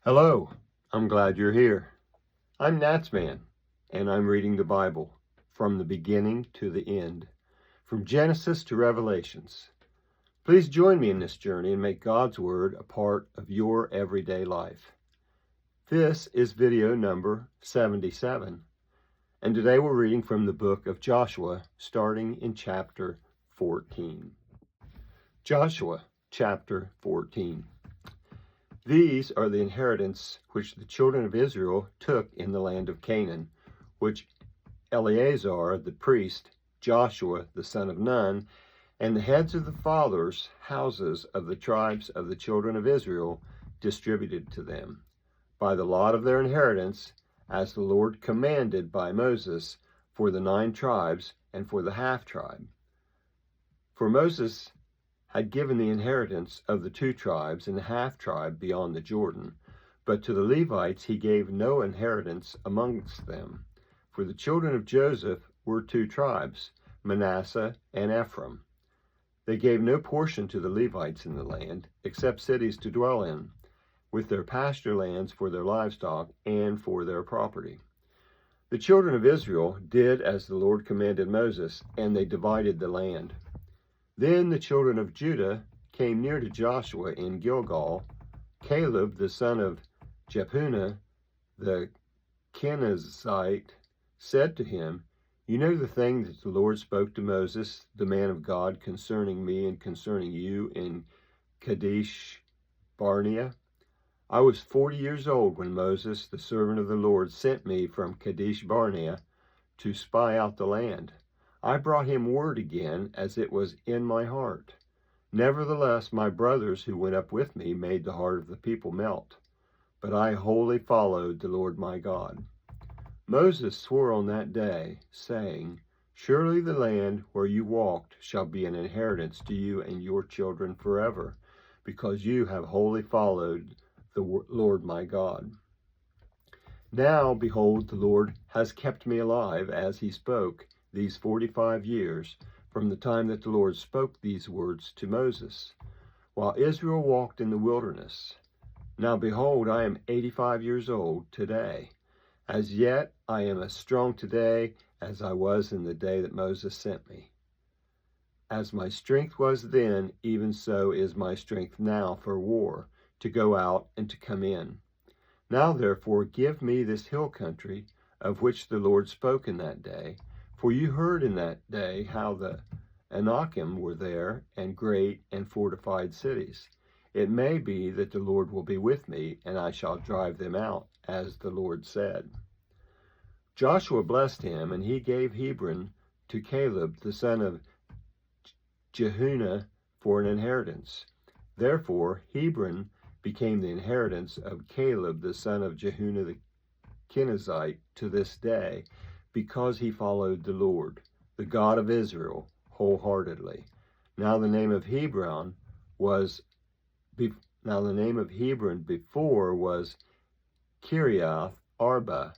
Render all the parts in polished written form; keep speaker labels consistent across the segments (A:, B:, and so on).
A: Hello, I'm glad you're here. I'm NatsMan, and I'm reading the Bible from the beginning to the end, from Genesis to Revelations. Please join me in this journey and make God's Word a part of your everyday life. This is video number 77, and today we're reading from the book of Joshua, starting in chapter 14. Joshua, chapter 14. These are the inheritance which the children of Israel took in the land of Canaan, which Eleazar the priest, Joshua the son of Nun, and the heads of the fathers' houses of the tribes of the children of Israel distributed to them, by the lot of their inheritance, as the Lord commanded by Moses, for the 9 tribes and for the half-tribe. For Moses had given the inheritance of the 2 tribes and the half-tribe beyond the Jordan, but to the Levites he gave no inheritance amongst them. For the children of Joseph were 2 tribes, Manasseh and Ephraim. They gave no portion to the Levites in the land, except cities to dwell in, with their pasture lands for their livestock and for their property. The children of Israel did as the Lord commanded Moses, and they divided the land. Then the children of Judah came near to Joshua in Gilgal. Caleb, the son of Jephunneh, the Kenizzite, said to him, "You know the thing that the Lord spoke to Moses, the man of God, concerning me and concerning you in Kadesh Barnea. I was 40 years old when Moses, the servant of the Lord, sent me from Kadesh Barnea to spy out the land. I brought him word again, as it was in my heart. Nevertheless, my brothers who went up with me made the heart of the people melt. But I wholly followed the Lord my God. Moses swore on that day, saying, Surely the land where you walked shall be an inheritance to you and your children forever, because you have wholly followed the Lord my God. Now, behold, the Lord has kept me alive, as he spoke, these 45 years, from the time that the Lord spoke these words to Moses, while Israel walked in the wilderness. Now behold, I am 85 years old today. As yet I am as strong today as I was in the day that Moses sent me. As my strength was then, even so is my strength now for war, to go out and to come in. Now therefore give me this hill country, of which the Lord spoke in that day. For you heard in that day how the Anakim were there, and great and fortified cities. It may be that the Lord will be with me, and I shall drive them out, as the Lord said." Joshua blessed him, and he gave Hebron to Caleb, the son of Jephunneh, for an inheritance. Therefore Hebron became the inheritance of Caleb, the son of Jephunneh the Kenizzite, to this day, because he followed the Lord, the God of Israel, wholeheartedly. Now the name of Hebron before was Kiriath Arba,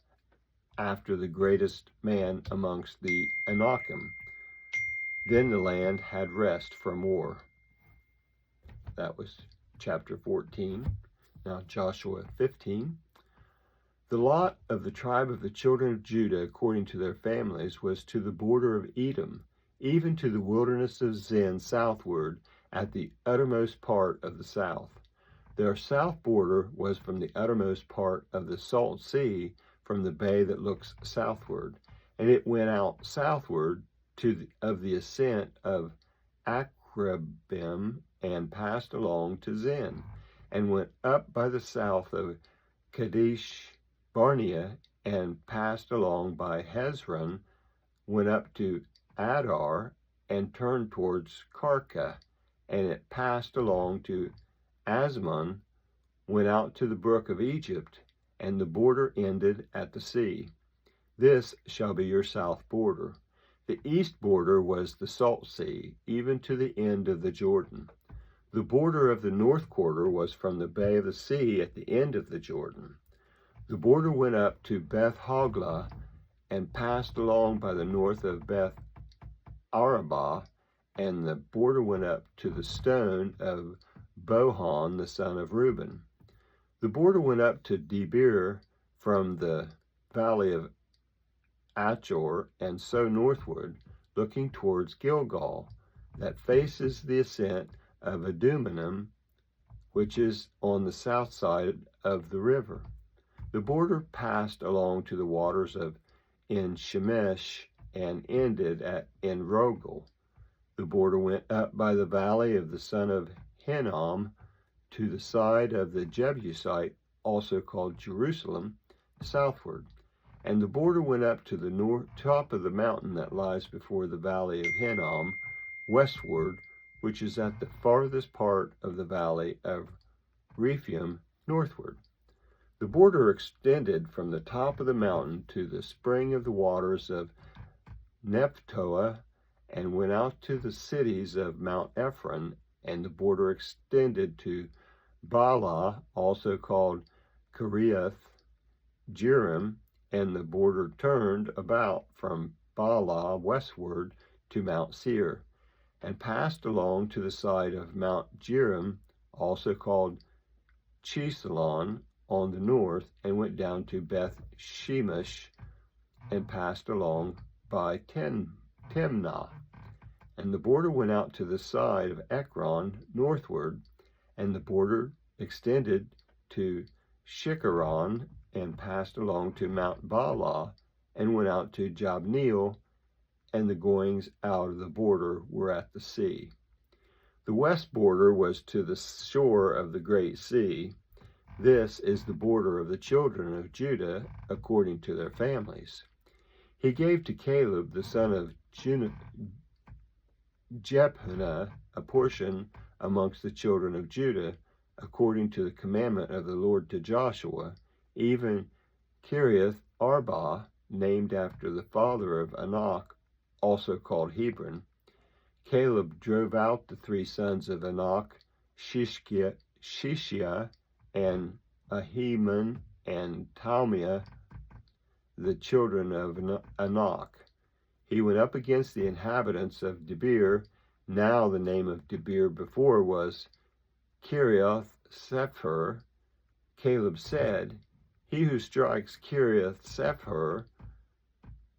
A: after the greatest man amongst the Anakim. Then the land had rest from war. That was chapter 14. Now Joshua 15. The lot of the tribe of the children of Judah, according to their families, was to the border of Edom, even to the wilderness of Zin southward, at the uttermost part of the south. Their south border was from the uttermost part of the Salt Sea, from the bay that looks southward, and it went out southward of the ascent of Akrabim, and passed along to Zin, and went up by the south of Kadesh Barnea, and passed along by Hezron, went up to Adar, and turned towards Karka, and it passed along to Asmon, went out to the brook of Egypt, and the border ended at the sea. This shall be your south border. The east border was the Salt Sea, even to the end of the Jordan. The border of the north quarter was from the bay of the sea at the end of the Jordan. The border went up to Beth Hoglah, and passed along by the north of Beth Arabah, and the border went up to the stone of Bohan, the son of Reuben. The border went up to Debir from the valley of Achor, and so northward, looking towards Gilgal, that faces the ascent of Adummim, which is on the south side of the river. The border passed along to the waters of En Shemesh and ended at En Rogel. The border went up by the valley of the son of Hinnom to the side of the Jebusite, also called Jerusalem, southward. And the border went up to the top of the mountain that lies before the valley of Hinnom, westward, which is at the farthest part of the valley of Rephaim, northward. The border extended from the top of the mountain to the spring of the waters of Nephtoah, and went out to the cities of Mount Ephron, and the border extended to Baalah, also called Kiriath Jearim, and the border turned about from Baalah westward to Mount Seir, and passed along to the side of Mount Jearim, also called Chesalon, on the north, and went down to Beth Shemesh, and passed along by Timnah. And the border went out to the side of Ekron northward, and the border extended to Shikharon, and passed along to Mount Baalah, and went out to Jabneel, and the goings out of the border were at the sea. The west border was to the shore of the great sea. This is the border of the children of Judah according to their families. He gave to Caleb the son of Jephunneh a portion amongst the children of Judah, according to the commandment of the Lord to Joshua, even Kiriath Arba, named after the father of Anak, also called Hebron. Caleb drove out the three sons of Anak, Shishia, and Ahiman, and Talmiah, the children of Anak. He went up against the inhabitants of Debir. Now the name of Debir before was Kiriath Sephar. Caleb said, "He who strikes Kiriath Sephar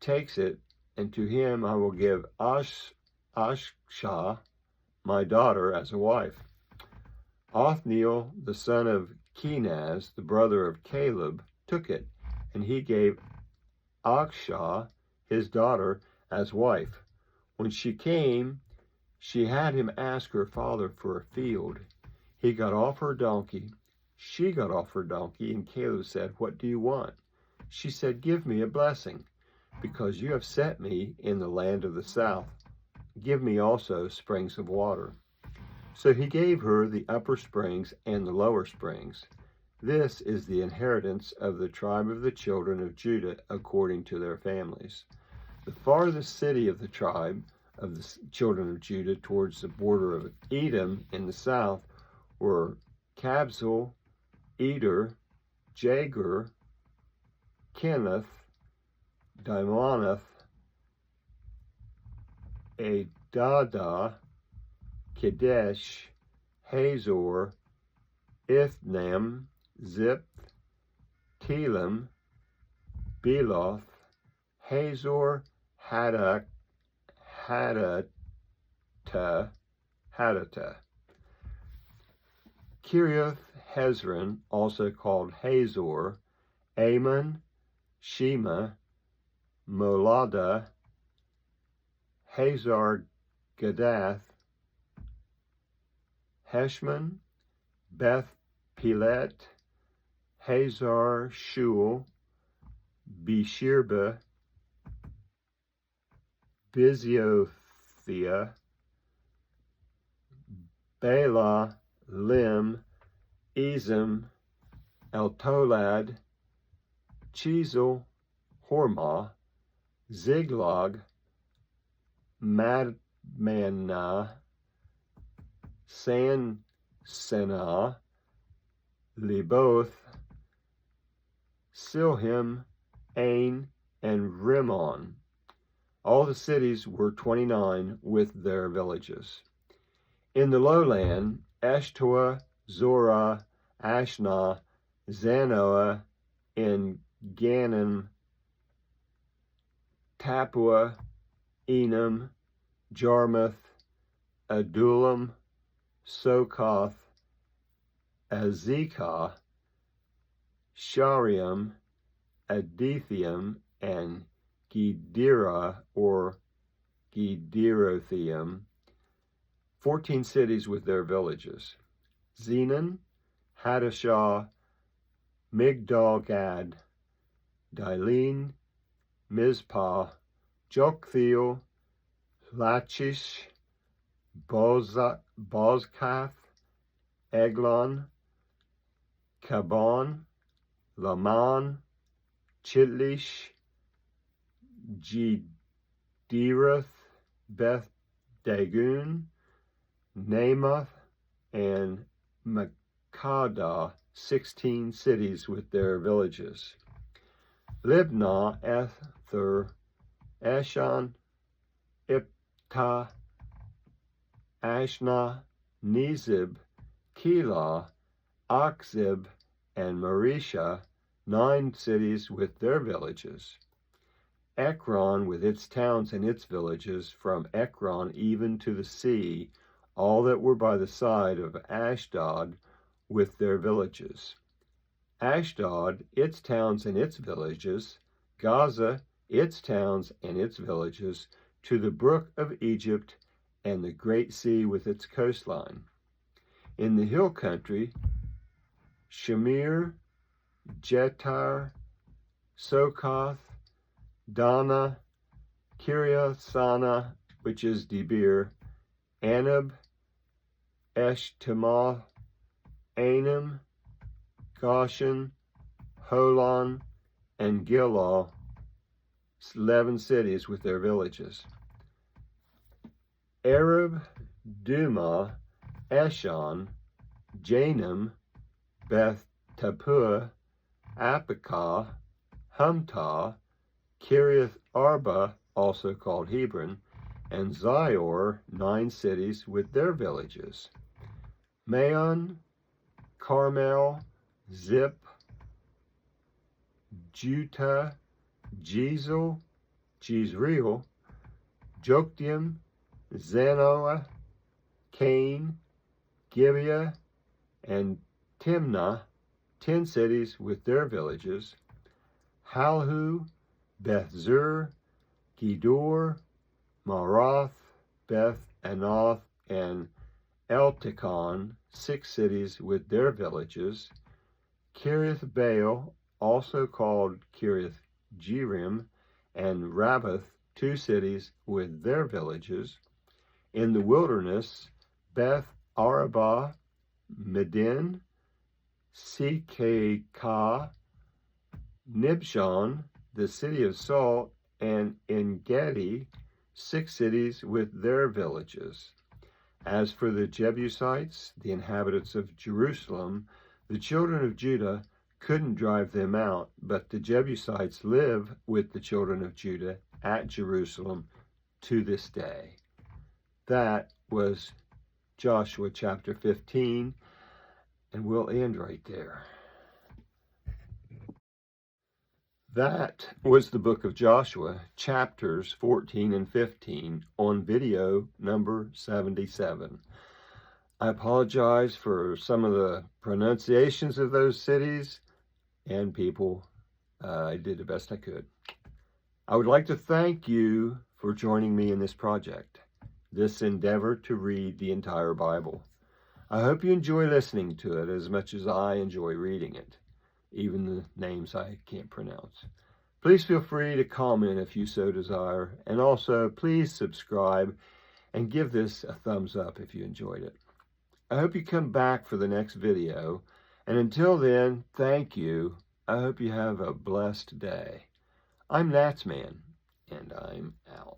A: takes it, and to him I will give Ashshah, my daughter, as a wife." Othniel, the son of Kenaz, the brother of Caleb, took it, and he gave Akshah, his daughter, as wife. When she came, she had him ask her father for a field. He got off her donkey. She got off her donkey, and Caleb said, "What do you want?" She said, "Give me a blessing, because you have set me in the land of the south. Give me also springs of water." So he gave her the upper springs and the lower springs. This is the inheritance of the tribe of the children of Judah according to their families. The farthest city of the tribe of the children of Judah towards the border of Edom in the south were Kabzeel, Eder, Jagur, Kenath, Dimonath, Adada, Kadesh, Hazor, Ithnam, Ziph, Telem, Beloth, Hazor, Hadattah. Kiriath Hezron, also called Hazor, Ammon, Shema, Molada, Hazar Gadath, Heshmon, Beth Pelet, Hazar Shul, Beersheba, Biziothia, Bela, Lim, Ezem, Eltolad, Chezel, Hormah, Ziglag, Madmanah, Sansenah, Leboth, Silhim, Ain, and Rimmon. All the cities were 29 with their villages. In the lowland, Eshtaol, Zorah, Ashnah, Zanoah, En Ganim, Tapua, Enam, Jarmuth, Adullam, Sokoth, Azekah, Shariam, Adithium, and Gederah or Gederothium, 14 cities with their villages. Zenon, Hadashah, Migdal-gad, Dilene, Mizpah, Joktheel, Lachish, Bozkath, Eglon, Kabon, Laman, Chitlish, Gederoth, Beth Dagon, Namoth, and Makkadah, 16 cities with their villages. Libnah, Ether, Eshan, Iptah, Ashna, Nezib, Keilah, Akzib, and Marisha, 9 cities with their villages. Ekron with its towns and its villages, from Ekron even to the sea, all that were by the side of Ashdod with their villages. Ashdod, its towns and its villages. Gaza, its towns and its villages, to the brook of Egypt and the great sea with its coastline. In the hill country, Shamir, Jetar, Sokoth, Dana, Kiriathsana, which is Debir, Anab, Eshtemoth, Anam, Goshen, Holon, and Gilgal, 11 cities with their villages. Arab, Duma, Eshon, Janam, Beth Tapua, Apakah, Humtah, Kiriath Arba, also called Hebron, and Zior, 9 cities with their villages. Maon, Carmel, Zip, Juta, Jezreel, Jokdeam, Zanoah, Cain, Gibeah, and Timnah, 10 cities with their villages. Halhu, Beth Zur, Gedor, Marath, Beth Anoth, and Eltekon, 6 cities with their villages. Kiriath Baal, also called Kiriath Jearim, and Rabbath, 2 cities with their villages. In the wilderness, Beth Arabah, Medin, Sikekah, Nibshan, the city of salt, and En-gedi, 6 cities with their villages. As for the Jebusites, the inhabitants of Jerusalem, the children of Judah couldn't drive them out, but the Jebusites live with the children of Judah at Jerusalem to this day. That was Joshua chapter 15, and we'll end right there. That was the book of Joshua, chapters 14 and 15, on video number 77. I apologize for some of the pronunciations of those cities and people. I did the best I could. I would like to thank you for joining me in this project, this endeavor to read the entire Bible. I hope you enjoy listening to it as much as I enjoy reading it, even the names I can't pronounce. Please feel free to comment if you so desire, and also please subscribe and give this a thumbs up if you enjoyed it. I hope you come back for the next video, and until then, thank you. I hope you have a blessed day. I'm NatsMan, and I'm out.